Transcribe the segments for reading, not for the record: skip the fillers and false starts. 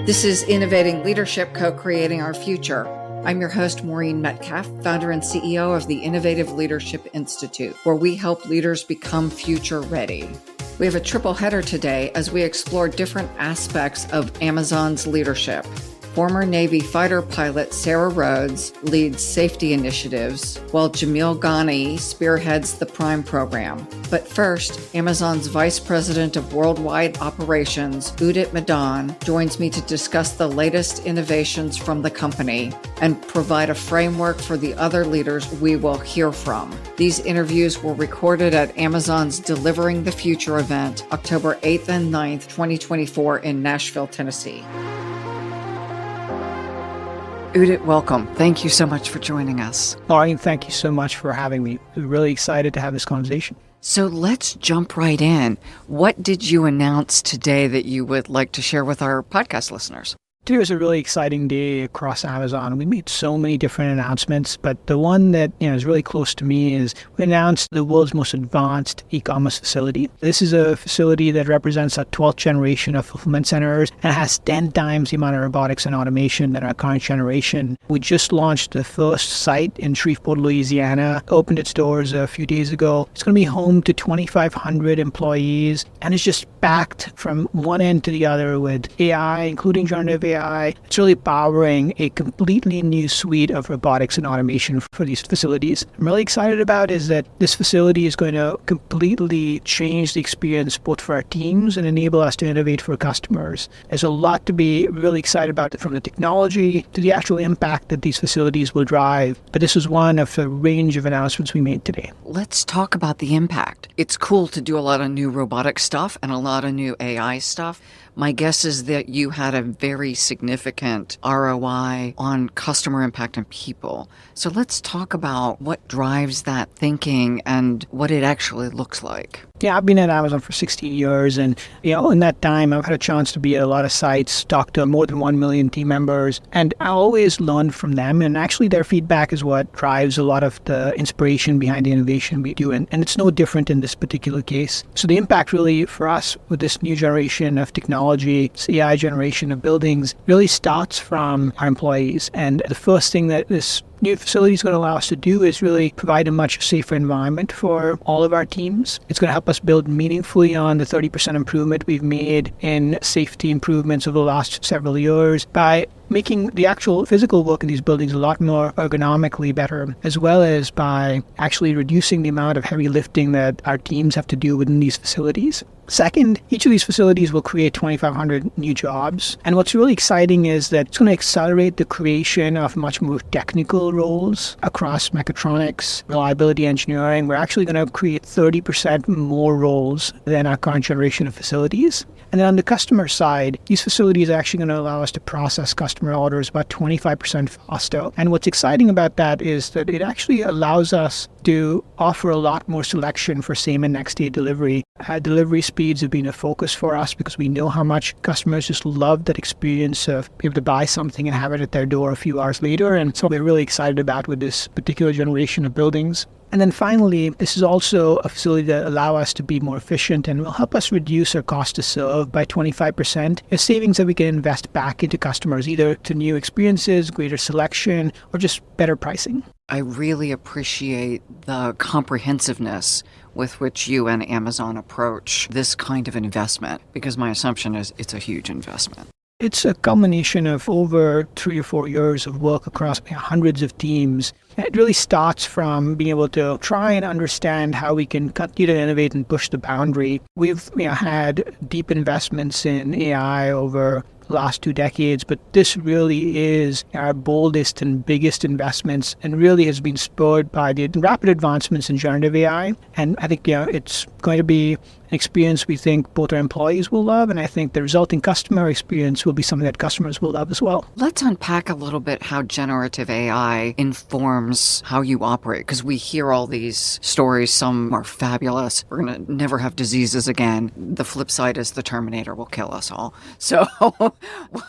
This is Innovating Leadership, Co-Creating Our Future. I'm your host, Maureen Metcalf, founder and CEO of the Innovative Leadership Institute, where we help leaders become future ready. We have a triple header today as we explore different aspects of Amazon's leadership. Former Navy fighter pilot Sarah Rhodes leads safety initiatives, while Jamil Ghani spearheads the Prime program. But first, Amazon's Vice President of Worldwide Operations, Udit joins me to discuss the latest innovations from the company and provide a framework for the other leaders we will hear from. These interviews were recorded at Amazon's Delivering the Future event, October 8th and 9th, 2024 in Nashville, Tennessee. Udit, welcome. Thank you so much for joining us. Maureen, thank you so much for having me. We're really excited to have this conversation. So let's jump right in. What did you announce today that you would like to share with our podcast listeners? Today was a really exciting day across Amazon. We made so many different announcements, but the one that is really close to me is we announced the world's most advanced e-commerce facility. This is a facility that represents our 12th generation of fulfillment centers and has 10 times the amount of robotics and automation than our current generation. We just launched the first site in Shreveport, Louisiana, opened its doors a few days ago. It's going to be home to 2,500 employees, and it's just packed from one end to the other with AI, including generative AI. It's really powering a completely new suite of robotics and automation for these facilities. I'm really excited about is that this facility is going to completely change the experience both for our teams and enable us to innovate for customers. There's a lot to be really excited about, from the technology to the actual impact that these facilities will drive. But this is one of the range of announcements we made today. Let's talk about the impact. It's cool to do a lot of new robotic stuff and a lot of new AI stuff. My guess is that you had a very significant ROI on customer impact and people. So let's talk about what drives that thinking and what it actually looks like. Yeah, I've been at Amazon for 16 years, and in that time, I've had a chance to be at a lot of sites, talk to more than 1 million team members, and I always learn from them. And actually, their feedback is what drives a lot of the inspiration behind the innovation we do, and it's no different in this particular case. So the impact really for us with this new generation of technology, this AI generation of buildings, really starts from our employees. And the first thing that this new facility is going to allow us to do is really provide a much safer environment for all of our teams. It's going to help us build meaningfully on the 30% improvement we've made in safety improvements over the last several years by making the actual physical work in these buildings a lot more ergonomically better, as well as by actually reducing the amount of heavy lifting that our teams have to do within these facilities. Second, each of these facilities will create 2,500 new jobs. And what's really exciting is that it's going to accelerate the creation of much more technical roles across mechatronics, reliability engineering. We're actually going to create 30% more roles than our current generation of facilities. And then on the customer side, these facilities are actually going to allow us to process customer orders about 25% faster. And what's exciting about that is that it actually allows us to offer a lot more selection for same and next day delivery. Delivery speeds have been a focus for us because we know how much customers just love that experience of being able to buy something and have it at their door a few hours later. And so we're really excited about with this particular generation of buildings. And then finally, this is also a facility that allows us to be more efficient and will help us reduce our cost to serve by 25%. It's savings that we can invest back into customers, either to new experiences, greater selection, or just better pricing. I really appreciate the comprehensiveness with which you and Amazon approach this kind of investment, because my assumption is it's a huge investment. It's a culmination of over 3 or 4 years of work across hundreds of teams. It really starts from being able to try and understand how we can continue to innovate and push the boundary. We've had deep investments in AI over the last 2 decades, but this really is our boldest and biggest investments and really has been spurred by the rapid advancements in generative AI. And I think it's going to be an experience we think both our employees will love, and I think the resulting customer experience will be something that customers will love as well. Let's unpack a little bit how generative AI informs how you operate, because we hear all these stories. Some are fabulous. We're going to never have diseases again. The flip side is the Terminator will kill us all. So what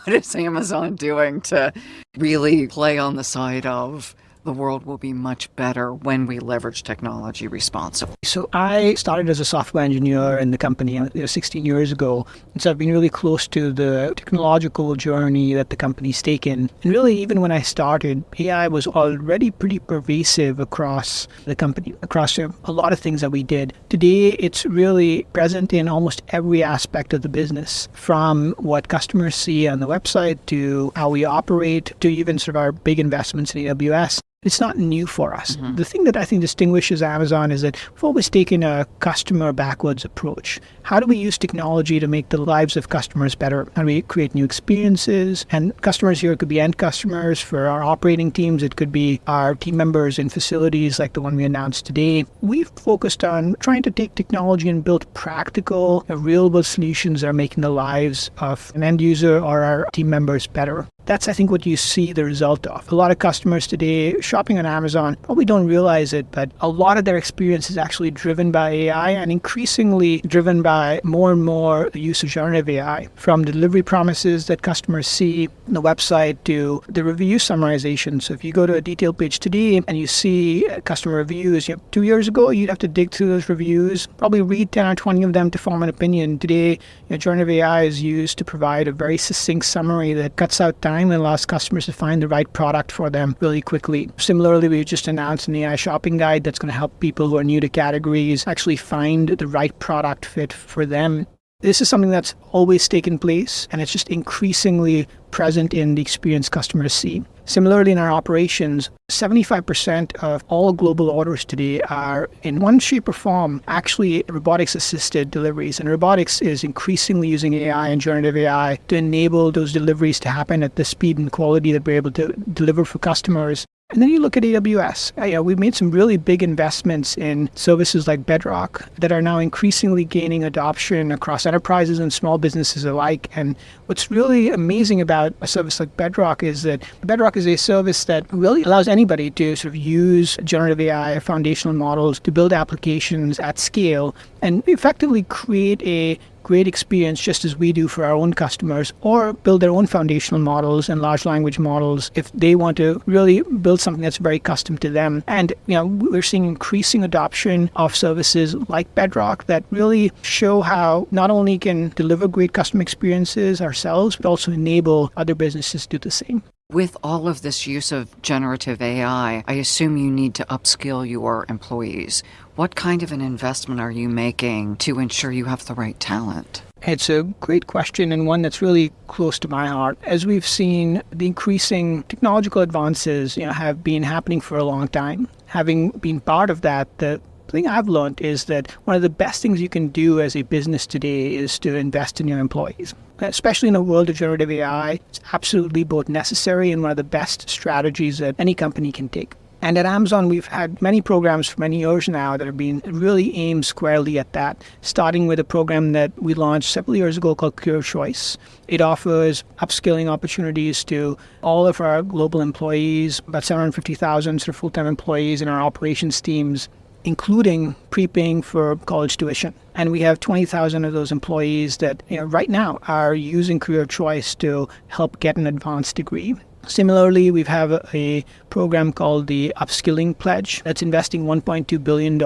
is Amazon doing to really play on the side of the world will be much better when we leverage technology responsibly? So I started as a software engineer in the company 16 years ago. And so I've been really close to the technological journey that the company's taken. And really, even when I started, AI was already pretty pervasive across the company, across a lot of things that we did. Today, it's really present in almost every aspect of the business, from what customers see on the website to how we operate to even sort of our big investments in AWS. It's not new for us. Mm-hmm. The thing that I think distinguishes Amazon is that we've always taken a customer backwards approach. How do we use technology to make the lives of customers better? How do we create new experiences? And customers here could be end customers. For our operating teams, it could be our team members in facilities like the one we announced today. We've focused on trying to take technology and build practical, real-world solutions that are making the lives of an end user or our team members better. That's, I think, what you see the result of. A lot of customers today shopping on Amazon probably don't realize it, but a lot of their experience is actually driven by AI and increasingly driven by more and more the use of generative AI. From the delivery promises that customers see on the website to the review summarization. So if you go to a detail page today and you see customer reviews, 2 years ago, you'd have to dig through those reviews, probably read 10 or 20 of them to form an opinion. Today, generative AI is used to provide a very succinct summary that cuts out time and allows customers to find the right product for them really quickly. Similarly, we just announced an AI shopping guide that's going to help people who are new to categories actually find the right product fit for them. This is something that's always taken place, and it's just increasingly present in the experience customers see. Similarly, in our operations, 75% of all global orders today are, in one shape or form, actually robotics-assisted deliveries. And robotics is increasingly using AI and generative AI to enable those deliveries to happen at the speed and quality that we're able to deliver for customers. And then you look at AWS. We've made some really big investments in services like Bedrock that are now increasingly gaining adoption across enterprises and small businesses alike. And what's really amazing about a service like Bedrock is that Bedrock is a service that really allows anybody to sort of use generative AI foundational models to build applications at scale and effectively create a great experience just as we do for our own customers, or build their own foundational models and large language models if they want to really build something that's very custom to them. And we're seeing increasing adoption of services like Bedrock that really show how not only can deliver great custom experiences ourselves, but also enable other businesses to do the same. With all of this use of generative AI, I assume you need to upskill your employees. What kind of an investment are you making to ensure you have the right talent? It's a great question, and one that's really close to my heart. As we've seen, the increasing technological advances have been happening for a long time. Having been part of that, the thing I've learned is that one of the best things you can do as a business today is to invest in your employees. Especially in a world of generative AI, it's absolutely both necessary and one of the best strategies that any company can take. And at Amazon, we've had many programs for many years now that have been really aimed squarely at that, starting with a program that we launched several years ago called Career Choice. It offers upskilling opportunities to all of our global employees, about 750,000 sort of full-time employees in our operations teams, including prepaying for college tuition. And we have 20,000 of those employees that right now are using Career Choice to help get an advanced degree. Similarly, we have a program called the Upskilling Pledge that's investing $1.2 billion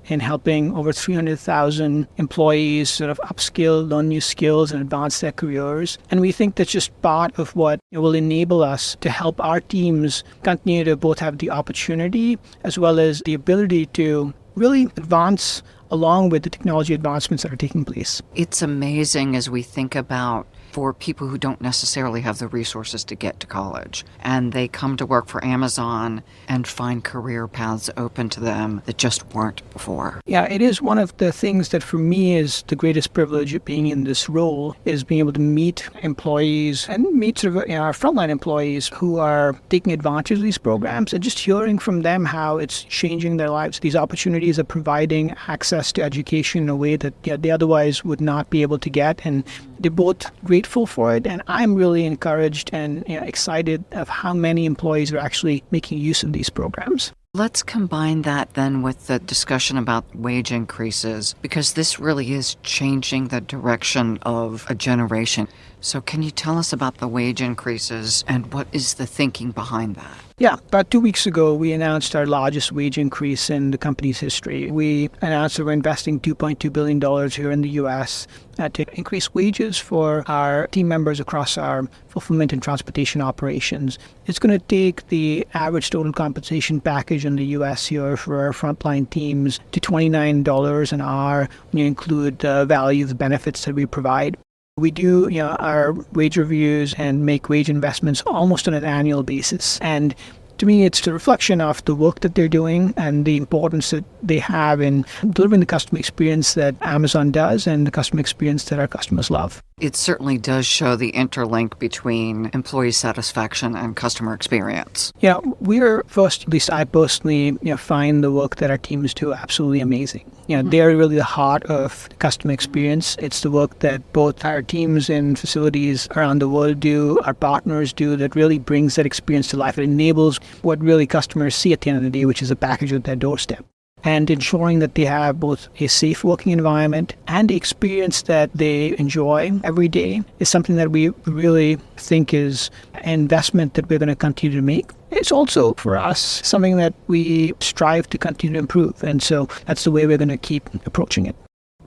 in helping over 300,000 employees sort of upskill, learn new skills, and advance their careers. And we think that's just part of what will enable us to help our teams continue to both have the opportunity as well as the ability to really advance along with the technology advancements that are taking place. It's amazing as we think about for people who don't necessarily have the resources to get to college, and they come to work for Amazon and find career paths open to them that just weren't before. Yeah, it is one of the things that for me is the greatest privilege of being in this role, is being able to meet employees and meet sort of our frontline employees who are taking advantage of these programs and just hearing from them how it's changing their lives. These opportunities are providing access to education in a way that they otherwise would not be able to get, and they're both grateful for it, and I'm really encouraged and excited of how many employees are actually making use of these programs. Let's combine that then with the discussion about wage increases, because this really is changing the direction of a generation. So can you tell us about the wage increases and what is the thinking behind that? Yeah, about 2 weeks ago, we announced our largest wage increase in the company's history. We announced that we're investing $2.2 billion here in the U.S. To increase wages for our team members across our fulfillment and transportation operations. It's going to take the average total compensation package in the U.S. here for our frontline teams to $29 an hour when you include the value of the benefits that we provide. We do, our wage reviews and make wage investments almost on an annual basis. And to me, it's the reflection of the work that they're doing and the importance that they have in delivering the customer experience that Amazon does and the customer experience that our customers love. It certainly does show the interlink between employee satisfaction and customer experience. Yeah, at least I personally, find the work that our teams do absolutely amazing. They're really the heart of the customer experience. It's the work that both our teams in facilities around the world do, our partners do, that really brings that experience to life. It enables what really customers see at the end of the day, which is a package at their doorstep. And ensuring that they have both a safe working environment and the experience that they enjoy every day is something that we really think is an investment that we're going to continue to make. It's also, for us, something that we strive to continue to improve. And so that's the way we're going to keep approaching it.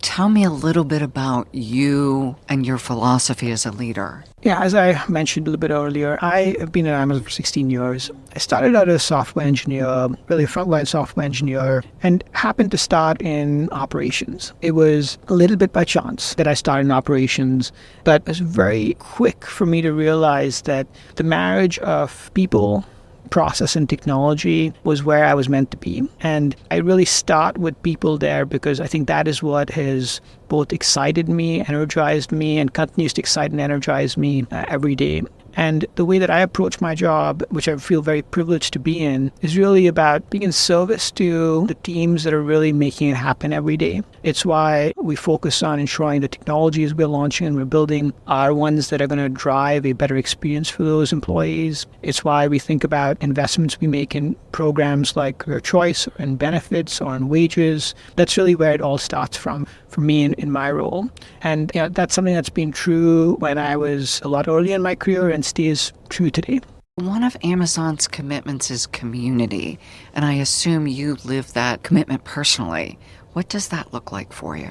Tell me a little bit about you and your philosophy as a leader. Yeah, as I mentioned a little bit earlier, I have been at Amazon for 16 years. I started out as a software engineer, really a frontline software engineer, and happened to start in operations. It was a little bit by chance that I started in operations, but it was very quick for me to realize that the marriage of people, process, and technology was where I was meant to be. And I really start with people there because I think that is what has both excited me, energized me, and continues to excite and energize me every day. And the way that I approach my job, which I feel very privileged to be in, is really about being in service to the teams that are really making it happen every day. It's why we focus on ensuring the technologies we're launching and we're building are ones that are going to drive a better experience for those employees. It's why we think about investments we make in programs like Career Choice or in benefits or in wages. That's really where it all starts from for me in my role. And that's something that's been true when I was a lot earlier in my career and stays true today. One of Amazon's commitments is community, and I assume you live that commitment personally. What does that look like for you?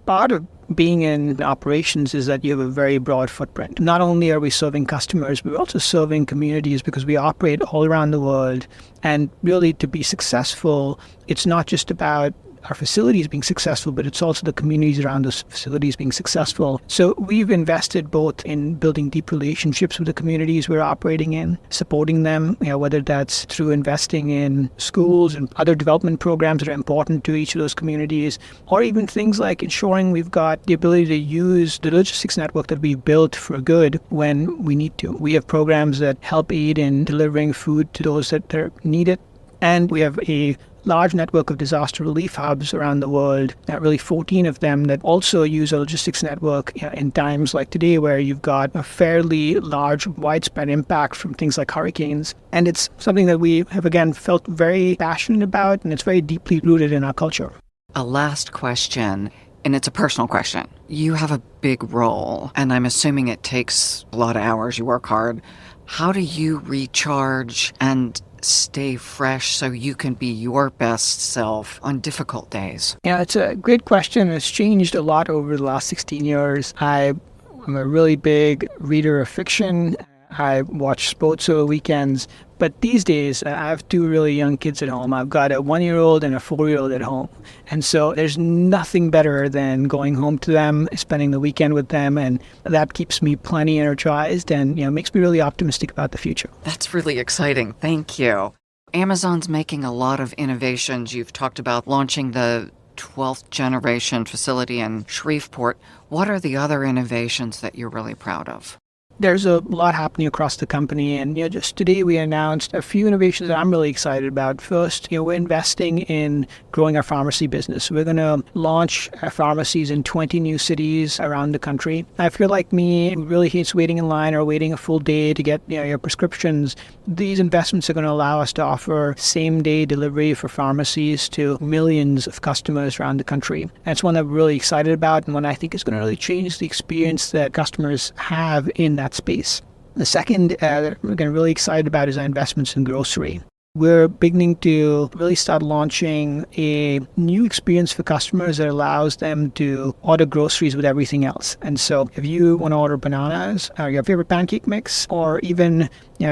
Part of being in operations is that you have a very broad footprint. Not only are we serving customers, we're also serving communities because we operate all around the world. And really, to be successful, it's not just about our facilities being successful, but it's also the communities around those facilities being successful. So we've invested both in building deep relationships with the communities we're operating in, supporting them, whether that's through investing in schools and other development programs that are important to each of those communities, or even things like ensuring we've got the ability to use the logistics network that we've built for good when we need to. We have programs that help aid in delivering food to those that need it. And we have a large network of disaster relief hubs around the world, really 14 of them that also use a logistics network in times like today where you've got a fairly large, widespread impact from things like hurricanes. And it's something that we have, again, felt very passionate about, and it's very deeply rooted in our culture. A last question, and it's a personal question. You have a big role, and I'm assuming it takes a lot of hours. You work hard. How do you recharge and stay fresh so you can be your best self on difficult days? Yeah, it's a great question. It's changed a lot over the last 16 years. I'm a really big reader of fiction. I watch sports over weekends. But these days, I have two really young kids at home. I've got a 1-year-old and a 4-year-old at home. And so there's nothing better than going home to them, spending the weekend with them. And that keeps me plenty energized and makes me really optimistic about the future. That's really exciting. Thank you. Amazon's making a lot of innovations. You've talked about launching the 12th generation facility in Shreveport. What are the other innovations that you're really proud of? There's a lot happening across the company, and just today we announced a few innovations that I'm really excited about. First, we're investing in growing our pharmacy business. We're going to launch pharmacies in 20 new cities around the country. Now, if you're like me, who really hates waiting in line or waiting a full day to get your prescriptions, these investments are going to allow us to offer same-day delivery for pharmacies to millions of customers around the country. And it's one that we're really excited about, and one I think is going to really change the experience that customers have in that space. The second that we're getting really excited about is our investments in grocery. We're beginning to really start launching a new experience for customers that allows them to order groceries with everything else. And so if you want to order bananas, or your favorite pancake mix, or even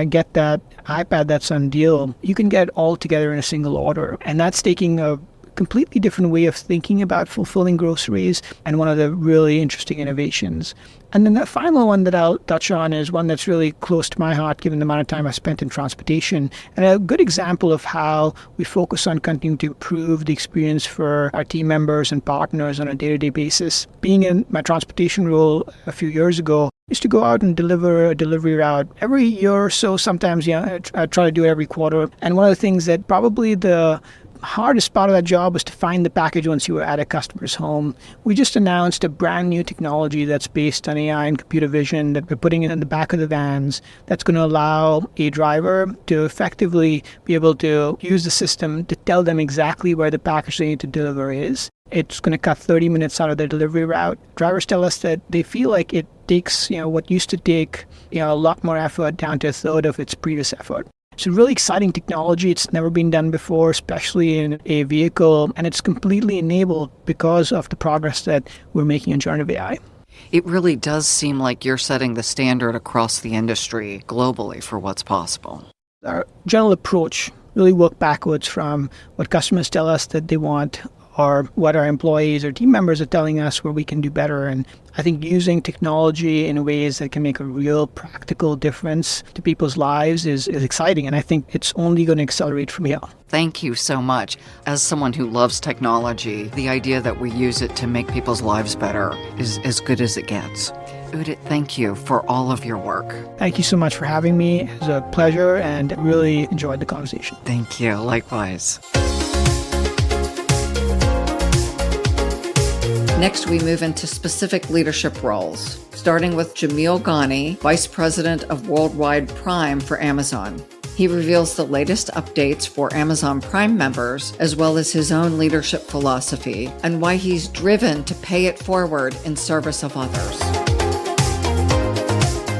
get that iPad that's on deal, you can get it all together in a single order. And that's taking a completely different way of thinking about fulfilling groceries, and one of the really interesting innovations. And then the final one that I'll touch on is one that's really close to my heart, given the amount of time I spent in transportation, and a good example of how we focus on continuing to improve the experience for our team members and partners on a day-to-day basis. Being in my transportation role a few years ago, I used to go out and deliver a delivery route every year or so. Sometimes, I try to do it every quarter. And one of the things that probably the hardest part of that job was to find the package once you were at a customer's home. We just announced a brand new technology that's based on AI and computer vision that we're putting in the back of the vans that's going to allow a driver to effectively be able to use the system to tell them exactly where the package they need to deliver is. It's going to cut 30 minutes out of their delivery route. Drivers tell us that they feel like it takes, what used to take, a lot more effort down to a third of its previous effort. It's a really exciting technology. It's never been done before, especially in a vehicle, and it's completely enabled because of the progress that we're making in generative AI. It really does seem like you're setting the standard across the industry globally for what's possible. Our general approach really work backwards from what customers tell us that they want, or what our employees or team members are telling us where we can do better. And I think using technology in ways that can make a real practical difference to people's lives is exciting. And I think it's only going to accelerate from here. Thank you so much. As someone who loves technology, the idea that we use it to make people's lives better is as good as it gets. Udit, thank you for all of your work. Thank you so much for having me. It was a pleasure and really enjoyed the conversation. Thank you. Likewise. Next, we move into specific leadership roles, starting with Jamil Ghani, Vice President of Worldwide Prime for Amazon. He reveals the latest updates for Amazon Prime members, as well as his own leadership philosophy, and why he's driven to pay it forward in service of others.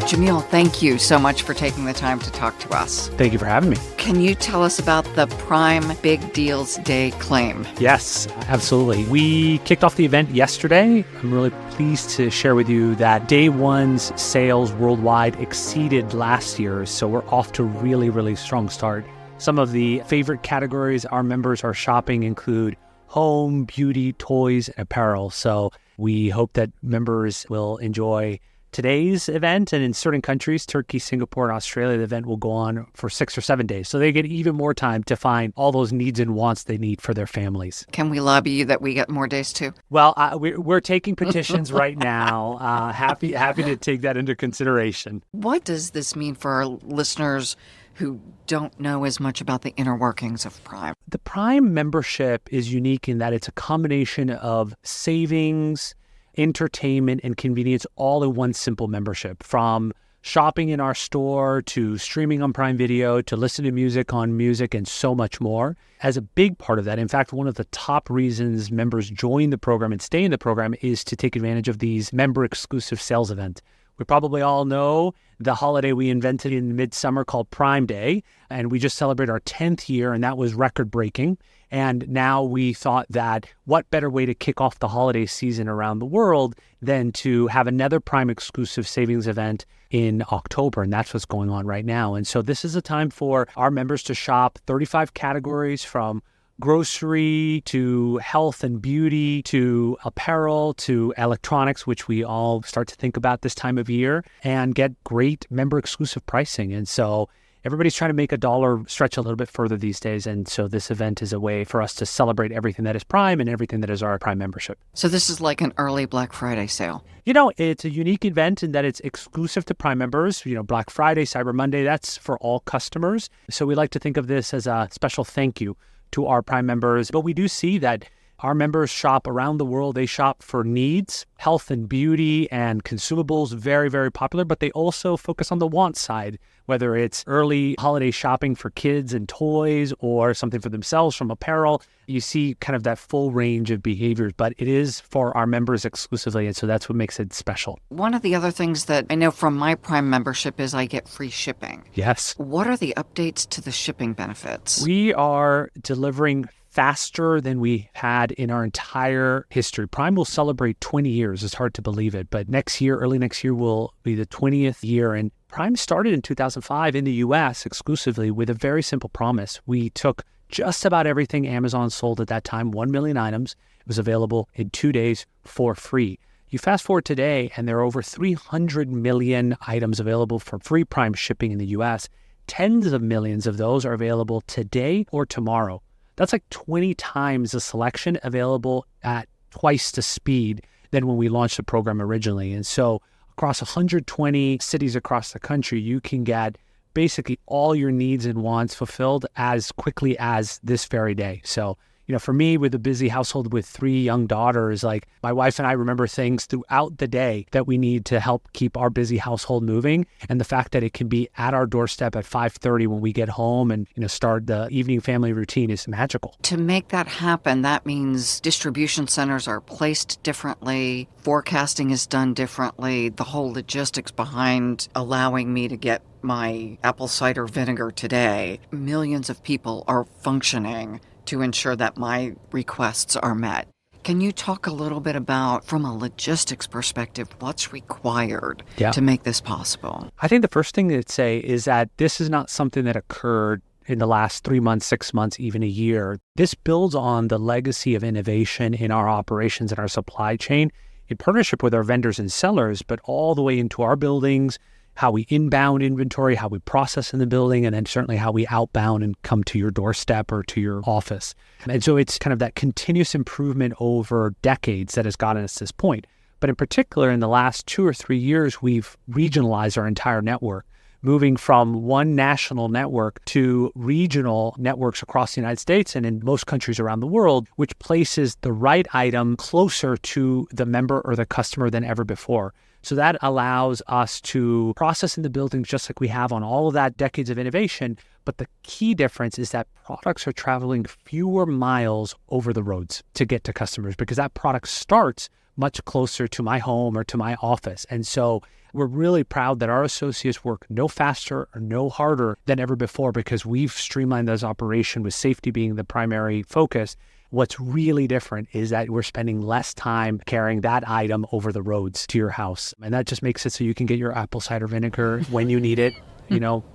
Jamil, thank you so much for taking the time to talk to us. Thank you for having me. Can you tell us about the Prime Big Deals Day claim? Yes, absolutely. We kicked off the event yesterday. I'm really pleased to share with you that day one's sales worldwide exceeded last year's, so we're off to a really, really strong start. Some of the favorite categories our members are shopping include home, beauty, toys, and apparel. So we hope that members will enjoy today's event, and in certain countries, Turkey, Singapore, and Australia, the event will go on for 6 or 7 days. So they get even more time to find all those needs and wants they need for their families. Can we lobby you that we get more days too? Well, we're taking petitions right now. Happy to take that into consideration. What does this mean for our listeners who don't know as much about the inner workings of Prime? The Prime membership is unique in that it's a combination of savings, entertainment, and convenience all in one simple membership. From shopping in our store to streaming on Prime Video to listening to music on music and so much more. As a big part of that, in fact, one of the top reasons members join the program and stay in the program is to take advantage of these member-exclusive sales events. We probably all know the holiday we invented in midsummer called Prime Day, and we just celebrated our 10th year, and that was record-breaking. And now we thought that what better way to kick off the holiday season around the world than to have another Prime exclusive savings event in October. And that's what's going on right now. And so this is a time for our members to shop 35 categories, from grocery to health and beauty to apparel to electronics, which we all start to think about this time of year, and get great member exclusive pricing. And so everybody's trying to make a dollar stretch a little bit further these days. And so this event is a way for us to celebrate everything that is Prime and everything that is our Prime membership. So this is like an early Black Friday sale. It's a unique event in that it's exclusive to Prime members. Black Friday, Cyber Monday, that's for all customers. So we like to think of this as a special thank you to our Prime members. But we do see that our members shop around the world. They shop for needs, health and beauty and consumables, very, very popular, but they also focus on the want side, whether it's early holiday shopping for kids and toys or something for themselves from apparel. You see kind of that full range of behaviors, but it is for our members exclusively. And so that's what makes it special. One of the other things that I know from my Prime membership is I get free shipping. Yes. What are the updates to the shipping benefits? We are delivering faster than we had in our entire history. Prime will celebrate 20 years. It's hard to believe it, but early next year will be the 20th year. And Prime started in 2005 in the US exclusively with a very simple promise. We took just about everything Amazon sold at that time, 1 million items. It was available in 2 days for free. You fast forward today, and there are over 300 million items available for free Prime shipping in the US. Tens of millions of those are available today or tomorrow. That's like 20 times the selection available at twice the speed than when we launched the program originally. And so across 120 cities across the country, you can get basically all your needs and wants fulfilled as quickly as this very day. So, for me, with a busy household with 3 young daughters, like my wife and I remember things throughout the day that we need to help keep our busy household moving. And the fact that it can be at our doorstep at 5:30 when we get home and, start the evening family routine is magical. To make that happen, that means distribution centers are placed differently, forecasting is done differently, the whole logistics behind allowing me to get my apple cider vinegar today. Millions of people are functioning to ensure that my requests are met. Can you talk a little bit about, from a logistics perspective, what's required to make this possible? I think the first thing to say is that this is not something that occurred in the last 3 months, 6 months, even a year. This builds on the legacy of innovation in our operations and our supply chain in partnership with our vendors and sellers, but all the way into our buildings, how we inbound inventory, how we process in the building, and then certainly how we outbound and come to your doorstep or to your office. And so it's kind of that continuous improvement over decades that has gotten us to this point. But in particular, in the last 2 or 3 years, we've regionalized our entire network, moving from one national network to regional networks across the United States and in most countries around the world, which places the right item closer to the member or the customer than ever before. So that allows us to process in the buildings just like we have on all of that decades of innovation. But the key difference is that products are traveling fewer miles over the roads to get to customers because that product starts much closer to my home or to my office. And so we're really proud that our associates work no faster or no harder than ever before because we've streamlined those operations with safety being the primary focus. What's really different is that we're spending less time carrying that item over the roads to your house. And that just makes it so you can get your apple cider vinegar when you need it,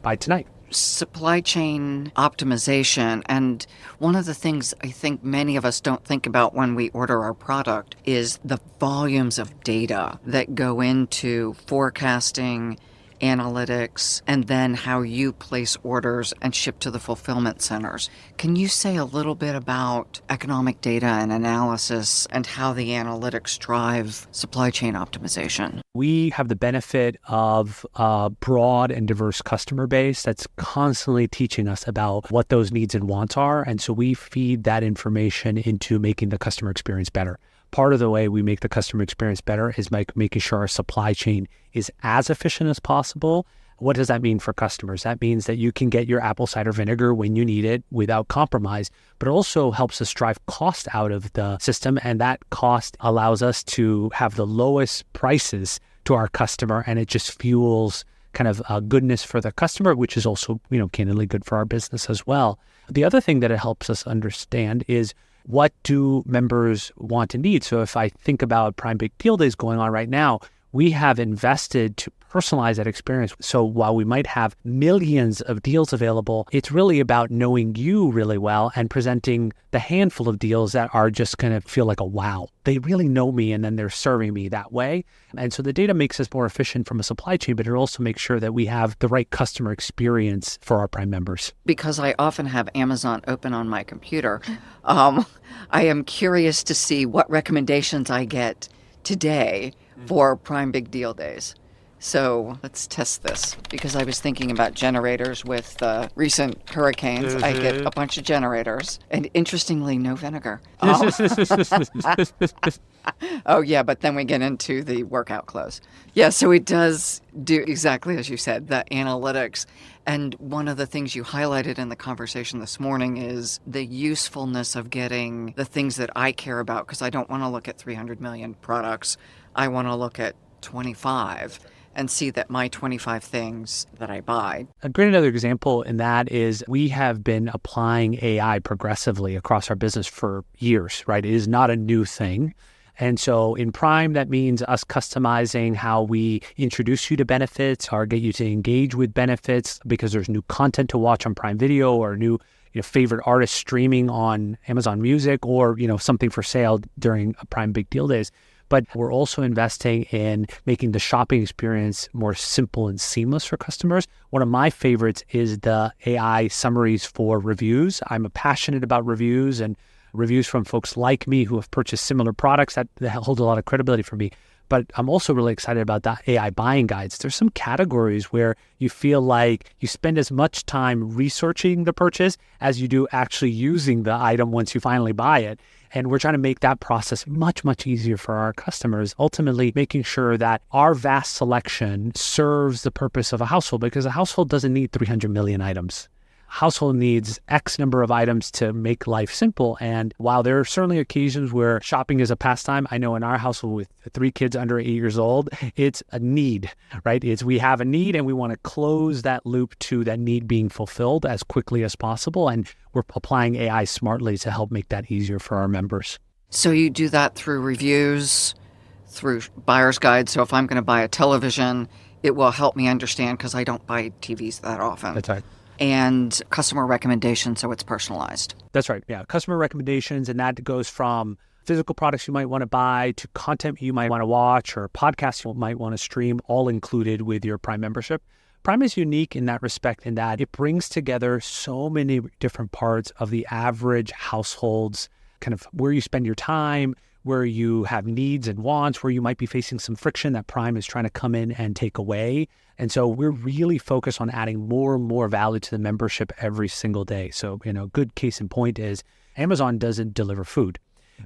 by tonight. Supply chain optimization. And one of the things I think many of us don't think about when we order our product is the volumes of data that go into forecasting, analytics, and then how you place orders and ship to the fulfillment centers. Can you say a little bit about economic data and analysis and how the analytics drive supply chain optimization? We have the benefit of a broad and diverse customer base that's constantly teaching us about what those needs and wants are. And so we feed that information into making the customer experience better. Part of the way we make the customer experience better is by making sure our supply chain is as efficient as possible. What does that mean for customers? That means that you can get your apple cider vinegar when you need it without compromise, but it also helps us drive cost out of the system. And that cost allows us to have the lowest prices to our customer. And it just fuels kind of goodness for the customer, which is also, candidly good for our business as well. The other thing that it helps us understand is what do members want and need? So if I think about Prime Big Deal Days going on right now, we have invested to personalize that experience. So while we might have millions of deals available, it's really about knowing you really well and presenting the handful of deals that are just going to feel like a wow. They really know me, and then they're serving me that way. And so the data makes us more efficient from a supply chain, but it also makes sure that we have the right customer experience for our Prime members. Because I often have Amazon open on my computer, I am curious to see what recommendations I get today for Prime Big Deal Days. So let's test this, because I was thinking about generators with recent hurricanes. I get a bunch of generators, and interestingly, no vinegar. Oh, yeah, but then we get into the workout clothes. Yeah, so it does do exactly as you said, the analytics. And one of the things you highlighted in the conversation this morning is the usefulness of getting the things that I care about, because I don't want to look at 300 million products. I want to look at 25 and see that my 25 things that I buy. A great another example in that is we have been applying AI progressively across our business for years, right? It is not a new thing. And so in Prime, that means us customizing how we introduce you to benefits or get you to engage with benefits because there's new content to watch on Prime Video or new favorite artist streaming on Amazon Music or something for sale during Prime Big Deal Days. But we're also investing in making the shopping experience more simple and seamless for customers. One of my favorites is the AI summaries for reviews. I'm passionate about reviews and reviews from folks like me who have purchased similar products that hold a lot of credibility for me. But I'm also really excited about the AI buying guides. There's some categories where you feel like you spend as much time researching the purchase as you do actually using the item once you finally buy it. And we're trying to make that process much, much easier for our customers, ultimately making sure that our vast selection serves the purpose of a household, because a household doesn't need 300 million items. Household needs X number of items to make life simple. And while there are certainly occasions where shopping is a pastime, I know in our household with 3 kids under 8 years old, it's a need, right? We have a need and we want to close that loop to that need being fulfilled as quickly as possible. And we're applying AI smartly to help make that easier for our members. So you do that through reviews, through buyer's guides. So if I'm going to buy a television, it will help me understand, because I don't buy TVs that often. That's right. And customer recommendations, so it's personalized. That's right. Yeah. Customer recommendations. And that goes from physical products you might want to buy to content you might want to watch or podcasts you might want to stream, all included with your Prime membership. Prime is unique in that respect, in that it brings together so many different parts of the average household's kind of where you spend your time, where you have needs and wants, where you might be facing some friction that Prime is trying to come in and take away. And so we're really focused on adding more and more value to the membership every single day. So, good case in point is Amazon doesn't deliver food,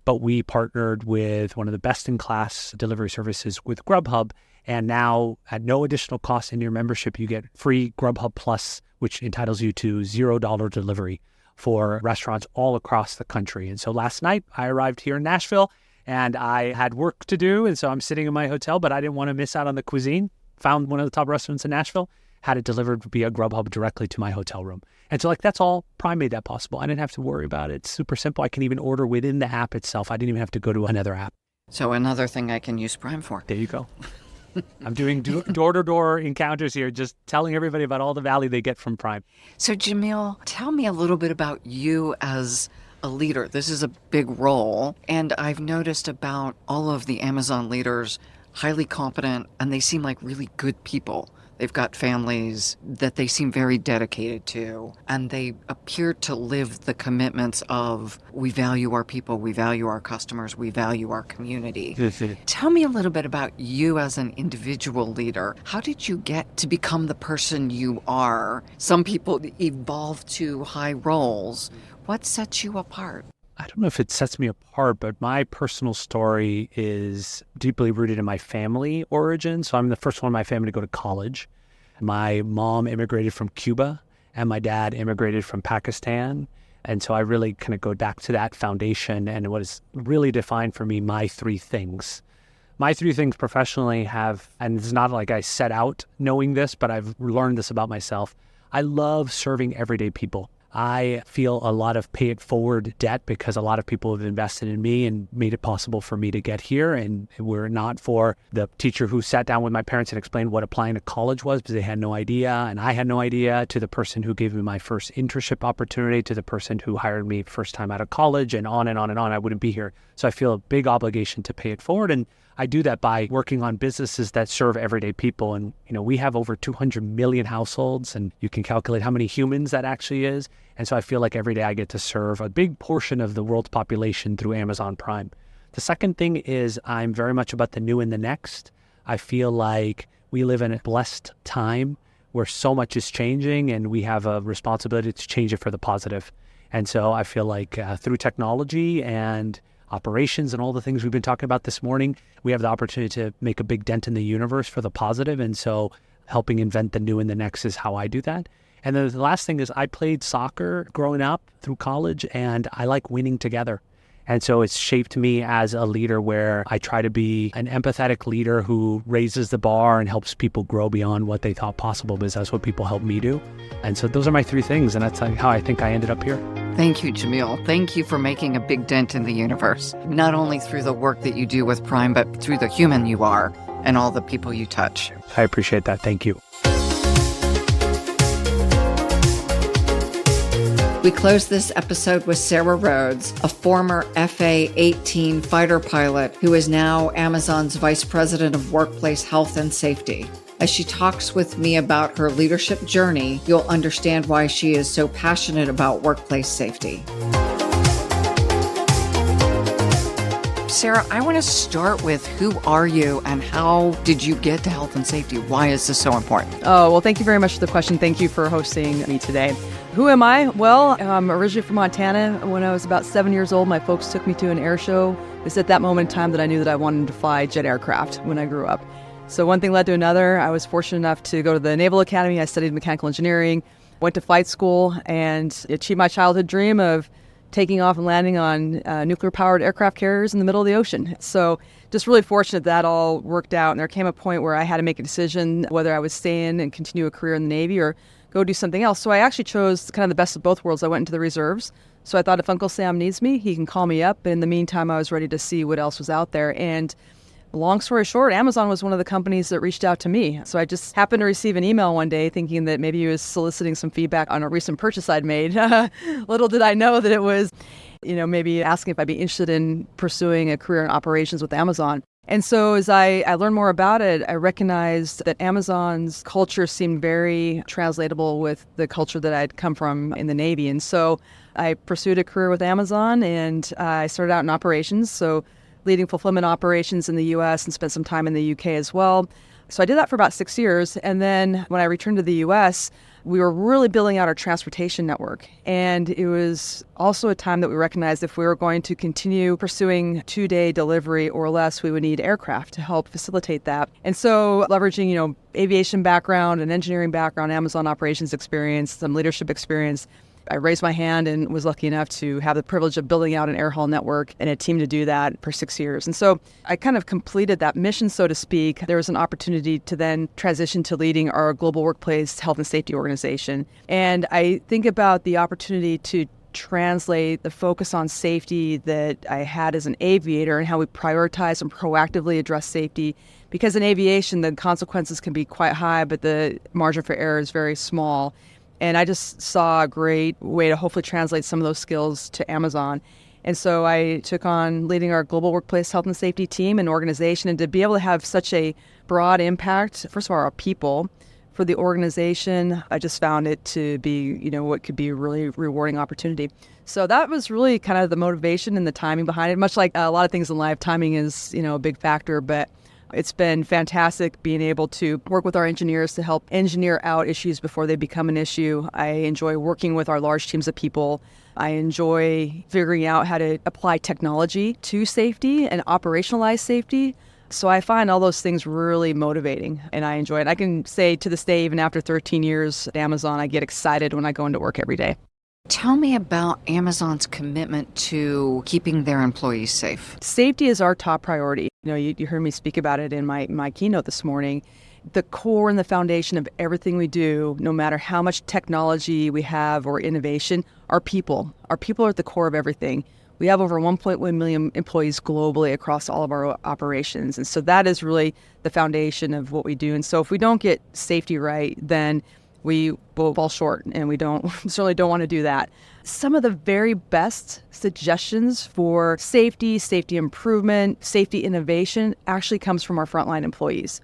but we partnered with one of the best-in-class delivery services with Grubhub. And now at no additional cost in your membership, you get free Grubhub Plus, which entitles you to $0 delivery for restaurants all across the country. And so last night I arrived here in Nashville and I had work to do. And so I'm sitting in my hotel, but I didn't want to miss out on the cuisine. Found one of the top restaurants in Nashville, had it delivered via Grubhub directly to my hotel room. And so that's all Prime made that possible. I didn't have to worry about it. It's super simple. I can even order within the app itself. I didn't even have to go to another app. So another thing I can use Prime for. There you go. I'm doing door-to-door encounters here, just telling everybody about all the value they get from Prime. So Jamil, tell me a little bit about you as a leader. This is a big role. And I've noticed about all of the Amazon leaders, highly competent, and they seem like really good people. They've got families that they seem very dedicated to, and they appear to live the commitments of, we value our people, we value our customers, we value our community. Tell me a little bit about you as an individual leader. How did you get to become the person you are? Some people evolve to high roles. What sets you apart? I don't know if it sets me apart, but my personal story is deeply rooted in my family origin. So I'm the first one in my family to go to college. My mom immigrated from Cuba and my dad immigrated from Pakistan. And so I really kind of go back to that foundation and what has really defined for me my 3 things. My 3 things professionally have, and it's not like I set out knowing this, but I've learned this about myself. I love serving everyday people. I feel a lot of pay it forward debt because a lot of people have invested in me and made it possible for me to get here. And were it not for the teacher who sat down with my parents and explained what applying to college was because they had no idea and I had no idea, to the person who gave me my first internship opportunity, to the person who hired me first time out of college, and on and on and on, I wouldn't be here. So I feel a big obligation to pay it forward. And I do that by working on businesses that serve everyday people. And, we have over 200 million households, and you can calculate how many humans that actually is. And so I feel like every day I get to serve a big portion of the world's population through Amazon Prime. The second thing is I'm very much about the new and the next. I feel like we live in a blessed time where so much is changing and we have a responsibility to change it for the positive. And so I feel like through technology and operations and all the things we've been talking about this morning, we have the opportunity to make a big dent in the universe for the positive. And so helping invent the new and the next is how I do that. And then the last thing is I played soccer growing up through college, and I like winning together. And so it's shaped me as a leader where I try to be an empathetic leader who raises the bar and helps people grow beyond what they thought possible, because that's what people help me do. And so those are my three things, and that's how I think I ended up here. Thank you, Jamil. Thank you for making a big dent in the universe, not only through the work that you do with Prime, but through the human you are and all the people you touch. I appreciate that. Thank you. We close this episode with Sarah Rhodes, a former FA-18 fighter pilot who is now Amazon's Vice President of Workplace Health and Safety. As she talks with me about her leadership journey, you'll understand why she is so passionate about workplace safety. Sarah, I want to start with who are you and how did you get to health and safety? Why is this so important? Oh, well, thank you very much for the question. Thank you for hosting me today. Who am I? Well, I'm originally from Montana. When I was about 7 years old, my folks took me to an air show. It's at that moment in time that I knew that I wanted to fly jet aircraft when I grew up. So one thing led to another. I was fortunate enough to go to the Naval Academy. I studied mechanical engineering, went to flight school, and achieved my childhood dream of taking off and landing on nuclear-powered aircraft carriers in the middle of the ocean. So just really fortunate that all worked out. And there came a point where I had to make a decision whether I would stay in and continue a career in the Navy or go do something else. So I actually chose kind of the best of both worlds. I went into the reserves. So I thought if Uncle Sam needs me, he can call me up. But in the meantime, I was ready to see what else was out there. And long story short, Amazon was one of the companies that reached out to me. So I just happened to receive an email one day thinking that maybe he was soliciting some feedback on a recent purchase I'd made. Little did I know that it was, maybe asking if I'd be interested in pursuing a career in operations with Amazon. And so as I learned more about it, I recognized that Amazon's culture seemed very translatable with the culture that I'd come from in the Navy. And so I pursued a career with Amazon, and I started out in operations, so leading fulfillment operations in the U.S. and spent some time in the U.K. as well. So I did that for about 6 years. And then when I returned to the U.S., we were really building out our transportation network. And it was also a time that we recognized if we were going to continue pursuing 2-day delivery or less, we would need aircraft to help facilitate that. And so leveraging, aviation background and engineering background, Amazon operations experience, some leadership experience, I raised my hand and was lucky enough to have the privilege of building out an air haul network and a team to do that for 6 years. And so I kind of completed that mission, so to speak. There was an opportunity to then transition to leading our global workplace health and safety organization. And I think about the opportunity to translate the focus on safety that I had as an aviator and how we prioritize and proactively address safety. Because in aviation, the consequences can be quite high, but the margin for error is very small. And I just saw a great way to hopefully translate some of those skills to Amazon. And so I took on leading our global workplace health and safety team and organization. And to be able to have such a broad impact, first of all, our people, for the organization, I just found it to be, what could be a really rewarding opportunity. So that was really kind of the motivation and the timing behind it. Much like a lot of things in life, timing is, a big factor, but it's been fantastic being able to work with our engineers to help engineer out issues before they become an issue. I enjoy working with our large teams of people. I enjoy figuring out how to apply technology to safety and operationalize safety. So I find all those things really motivating, and I enjoy it. I can say to this day, even after 13 years at Amazon, I get excited when I go into work every day. Tell me about Amazon's commitment to keeping their employees safe. Safety is our top priority. You heard me speak about it in my keynote this morning. The core and the foundation of everything we do, no matter how much technology we have or innovation, are people. Our people are at the core of everything. We have over 1.1 million employees globally across all of our operations. And so that is really the foundation of what we do. And so if we don't get safety right, then we will fall short, and we certainly don't want to do that. Some of the very best suggestions for safety improvement, safety innovation actually comes from our frontline employees.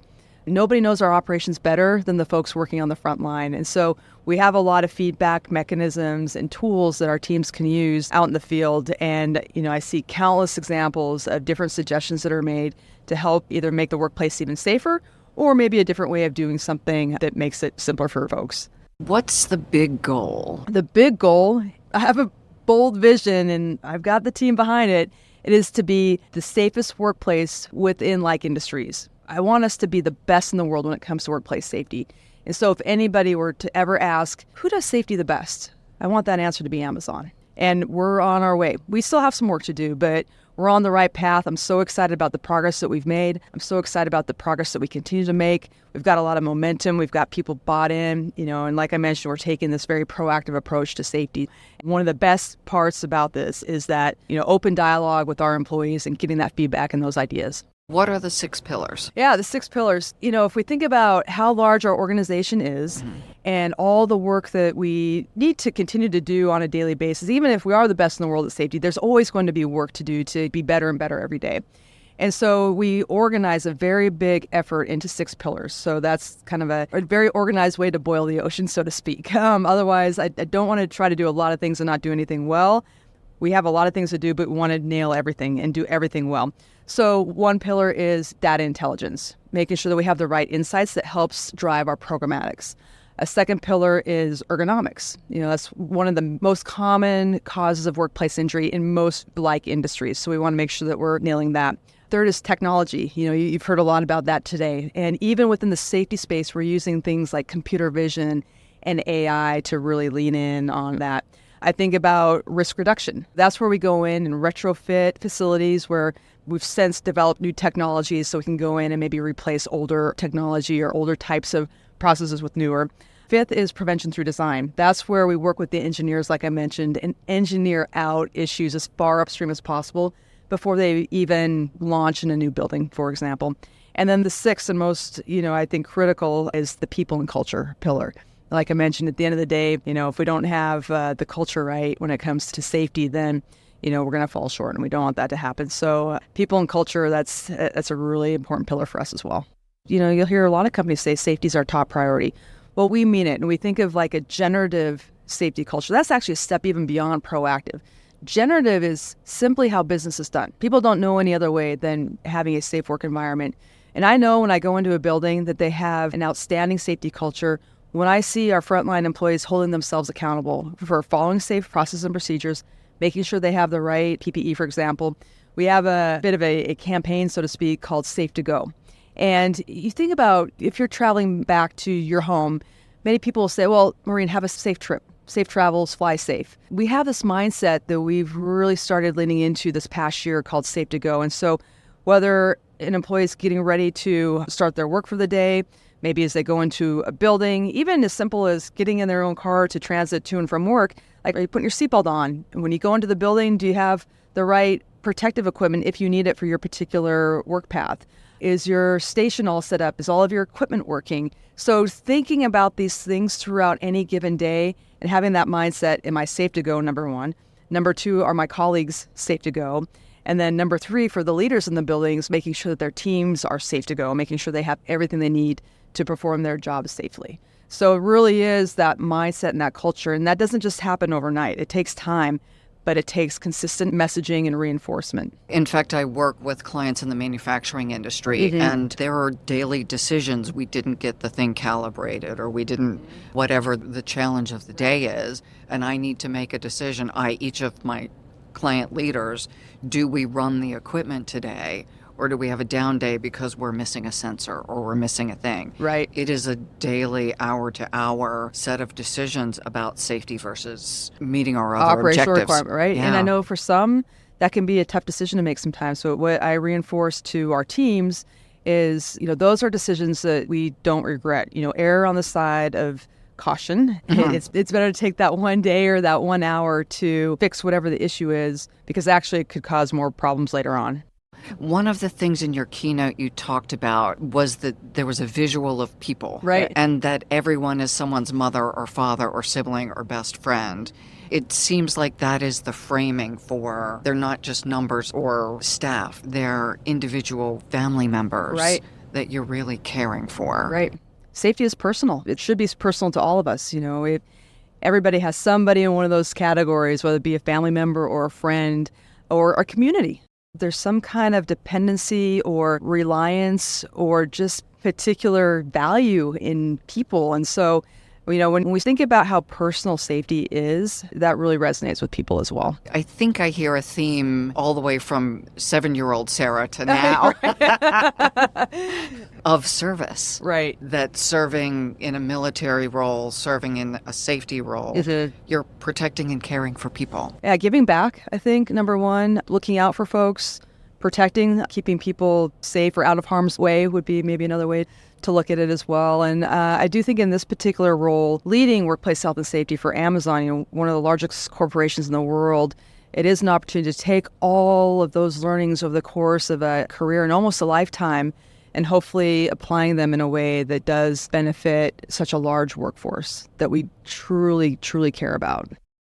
Nobody knows our operations better than the folks working on the front line. And so we have a lot of feedback mechanisms and tools that our teams can use out in the field. And, I see countless examples of different suggestions that are made to help either make the workplace even safer or maybe a different way of doing something that makes it simpler for folks. What's the big goal? The big goal, I have a bold vision and I've got the team behind it. It is to be the safest workplace within like industries. I want us to be the best in the world when it comes to workplace safety. And so if anybody were to ever ask, who does safety the best? I want that answer to be Amazon. And we're on our way. We still have some work to do, but we're on the right path. I'm so excited about the progress that we've made. I'm so excited about the progress that we continue to make. We've got a lot of momentum. We've got people bought in, and like I mentioned, we're taking this very proactive approach to safety. And one of the best parts about this is that, open dialogue with our employees and getting that feedback and those ideas. What are the 6 pillars? Yeah, the 6 pillars. If we think about how large our organization is and all the work that we need to continue to do on a daily basis, even if we are the best in the world at safety, there's always going to be work to do to be better and better every day. And so we organize a very big effort into 6 pillars. So that's kind of a very organized way to boil the ocean, so to speak. Otherwise, I don't want to try to do a lot of things and not do anything well. We have a lot of things to do, but we want to nail everything and do everything well. So one pillar is data intelligence, making sure that we have the right insights that helps drive our programmatics. A second pillar is ergonomics. That's one of the most common causes of workplace injury in most like industries. So we want to make sure that we're nailing that. Third is technology. You've heard a lot about that today. And even within the safety space, we're using things like computer vision and AI to really lean in on that. I think about risk reduction. That's where we go in and retrofit facilities where we've since developed new technologies so we can go in and maybe replace older technology or older types of processes with newer. Fifth is prevention through design. That's where we work with the engineers, like I mentioned, and engineer out issues as far upstream as possible before they even launch in a new building, for example. And then the sixth and most, I think critical is the people and culture pillar. Like I mentioned, at the end of the day, if we don't have the culture right when it comes to safety, then, we're going to fall short, and we don't want that to happen. So people and culture, that's a really important pillar for us as well. You'll hear a lot of companies say safety is our top priority. Well, we mean it, and we think of like a generative safety culture. That's actually a step even beyond proactive. Generative is simply how business is done. People don't know any other way than having a safe work environment. And I know when I go into a building that they have an outstanding safety culture. When I see our frontline employees holding themselves accountable for following safe processes and procedures, making sure they have the right PPE, for example, we have a bit of a campaign, so to speak, called Safe to Go. And you think about if you're traveling back to your home, many people will say, well, Maureen, have a safe trip. Safe travels, fly safe. We have this mindset that we've really started leaning into this past year called Safe to Go. And so whether an employee is getting ready to start their work for the day, maybe as they go into a building, even as simple as getting in their own car to transit to and from work, like are you putting your seatbelt on? And when you go into the building, do you have the right protective equipment if you need it for your particular work path? Is your station all set up? Is all of your equipment working? So thinking about these things throughout any given day and having that mindset, am I safe to go, number one? Number two, are my colleagues safe to go? And then number three, for the leaders in the buildings, making sure that their teams are safe to go, making sure they have everything they need to perform their jobs safely. So it really is that mindset and that culture. And that doesn't just happen overnight. It takes time, but it takes consistent messaging and reinforcement. In fact, I work with clients in the manufacturing industry, and there are daily decisions. We didn't get the thing calibrated, or we didn't, whatever the challenge of the day is, and I need to make a decision. Each of my client leaders, do we run the equipment today? Or do we have a down day because we're missing a sensor or we're missing a thing? Right. It is a daily, hour-to-hour set of decisions about safety versus meeting our other operational objectives. Requirement, right? Yeah. And I know for some, that can be a tough decision to make sometimes. So what I reinforce to our teams is, those are decisions that we don't regret. Err on the side of caution. It's better to take that one day or that 1 hour to fix whatever the issue is, because actually it could cause more problems later on. One of the things in your keynote you talked about was that there was a visual of people. Right. And that everyone is someone's mother or father or sibling or best friend. It seems like that is the framing for they're not just numbers or staff. They're individual family members that you're really caring for. Right. Safety is personal. It should be personal to all of us. If everybody has somebody in one of those categories, whether it be a family member or a friend or a community. There's some kind of dependency or reliance or just particular value in people. And so, when we think about how personal safety is, that really resonates with people as well. I think I hear a theme all the way from 7-year-old Sarah to now of service. Right. That serving in a military role, serving in a safety role, you're protecting and caring for people. Yeah, giving back, I think, number one, looking out for folks, protecting, keeping people safe or out of harm's way would be maybe another way to look at it as well. And I do think in this particular role, leading workplace health and safety for Amazon, one of the largest corporations in the world, it is an opportunity to take all of those learnings over the course of a career and almost a lifetime and hopefully applying them in a way that does benefit such a large workforce that we truly, truly care about.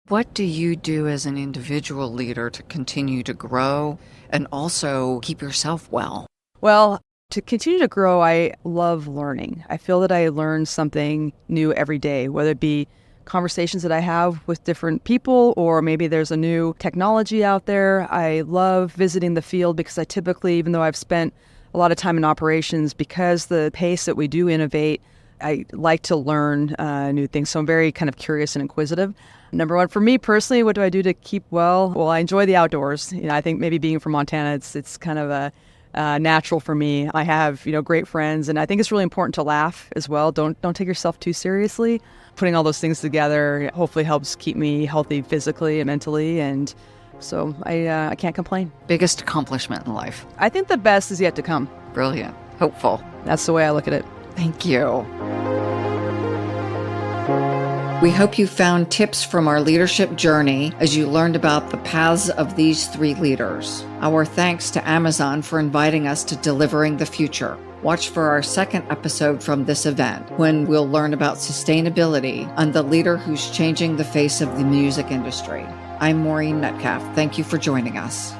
What do you do as an individual leader to continue to grow and also keep yourself well? Well, to continue to grow, I love learning. I feel that I learn something new every day, whether it be conversations that I have with different people or maybe there's a new technology out there. I love visiting the field because I typically, even though I've spent a lot of time in operations, because the pace that we do innovate, I like to learn new things. So I'm very kind of curious and inquisitive. Number one, for me personally, what do I do to keep well? Well, I enjoy the outdoors. I think maybe being from Montana, it's kind of a natural for me. I have, great friends, and I think it's really important to laugh as well. Don't take yourself too seriously. Putting all those things together hopefully helps keep me healthy physically and mentally, and so I can't complain. Biggest accomplishment in life? I think the best is yet to come. Brilliant. Hopeful. That's the way I look at it. Thank you. We hope you found tips from our leadership journey as you learned about the paths of these 3 leaders. Our thanks to Amazon for inviting us to Delivering the Future. Watch for our second episode from this event, when we'll learn about sustainability and the leader who's changing the face of the music industry. I'm Maureen Metcalf. Thank you for joining us.